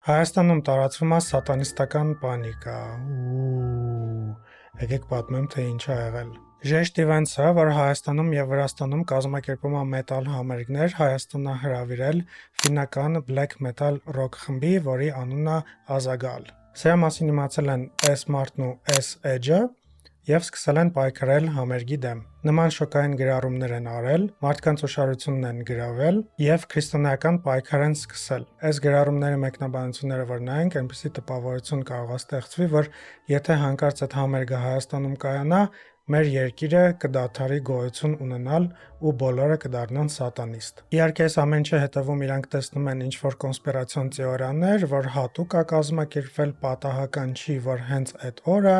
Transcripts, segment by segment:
Հայաստանում տարածվում է սատանիստական պանիկա։ Եկեք պատմեմ, թե ինչ ա եղել։ Ժեշտ իվենթը, որ Հայաստանում եւ Վրաստանում կազմակերպում է մետալ համերգներ, Հայաստան ա հրավիրել ֆիննական black metal rock խմբի, որի անունն է Azagall։ Սրա մասին իմացել են S-Martin ու S-Edge-ը եւ սկսել են պայքարել համերգի դեմ։ Նման շոկային գրառումներ են արել, մարդկանց ուշադրությունն են գրավել եւ քրիստոնեական պայքար են սկսել։ Այս գրառումների մեկնաբանությունները որ նայենք, այնպեսի տպավորություն կարող է ստեղծվի, որ եթե հանկարծ այդ համերգը Հայաստանում կայանա, մեր երկիրը կդադարի գոյություն ունենալ ու բոլորը կդառնան սատանիստ։ Իհարկե, այս ամեն ինչի հետևում իրանք տեսնում են ինչ-որ կոնսպիրացիոն թեորիաներ, որ հատուկ է կազմակերպվել, պատահական չի, որ հենց այդ օրը,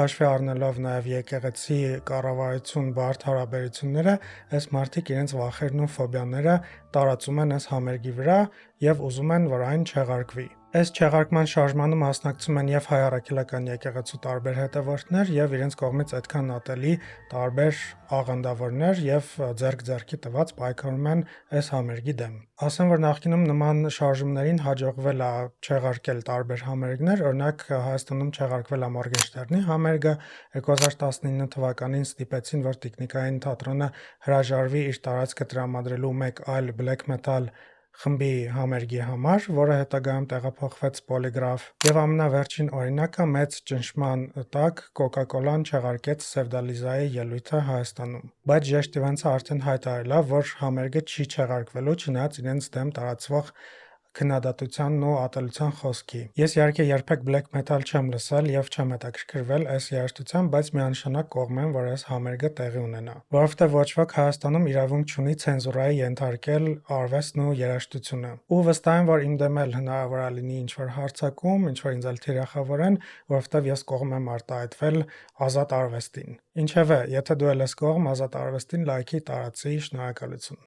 հաշվի առնելով նաև եկեղեցի կառավարություն բարդ հարաբերությունները, այս մարդիկ իրենց վախերն ու ֆոբիաները տարածում են այս համերգի վրա եւ ուզում են, որ այն չեղարկվի։ Այս չեղարկման շարժմանում մասնակցում են եւ հայ առաքելական եկեղեցու տարբեր հետևորդներ եւ իրենց կողմից այդքան ատելի տարբեր աղանդավորներ եւ ձեռք-ձեռքի տված պայքարում են այս համերգի դեմ։ Ասեմ, որ նախկինում նման շարժումներին հաջողվել է չեղարկել տարբեր համերգներ, օրինակ Հայաստանում չեղարկվել է Մորգենշտերնի համերգը, 2019 թվականին ստիպեցին, որ Տիկնիկային թատրոնը հրաժարվի իր տարածքը տրամադրելու մեկ այլ black metal խմբի համերգի համար, որը հետագայում տեղափոխվեց Պոլիգրաֆ, եւ ամենավերջին օրինակը մեծ ճնշման տակ Coca-Cola-ն չեղարկեց Սևդալիզայի ելույթը Հայաստանում։ Բայց Ժեշտ իվենթը արդեն հայտարարել է, որ համերգը չի չեղարկվելու, չնայած իրենց դեմ տարածվող քննադատությանն ու ատելության խոսքի։ Ես իհարկե երբեք black metal չեմ լսել եւ չեմ հետաքրքրվել այս երաժշտությամբ, բայց միանշանակ կողմ եմ, որ այս համերգը տեղի ունենա, որովհետեւ ոչ ոք Հայաստանում իրավունք չունի ցենզուրայի ենթարկել արվեստն ու երաժշտությունը։ Ու վստահ եմ, որ իմ դեմ էլ հնարավոր է լինի ինչ-որ հարձակում, ինչ-որ ինձ էլ թիրախավորեն, որովհետեւ ես կողմ եմ արտահայտվել ազատ արվեստին։ Ինչևէ, եթե դու ես կողմ ազատ արվեստին, լայքի տարածի, շնորհակալություն։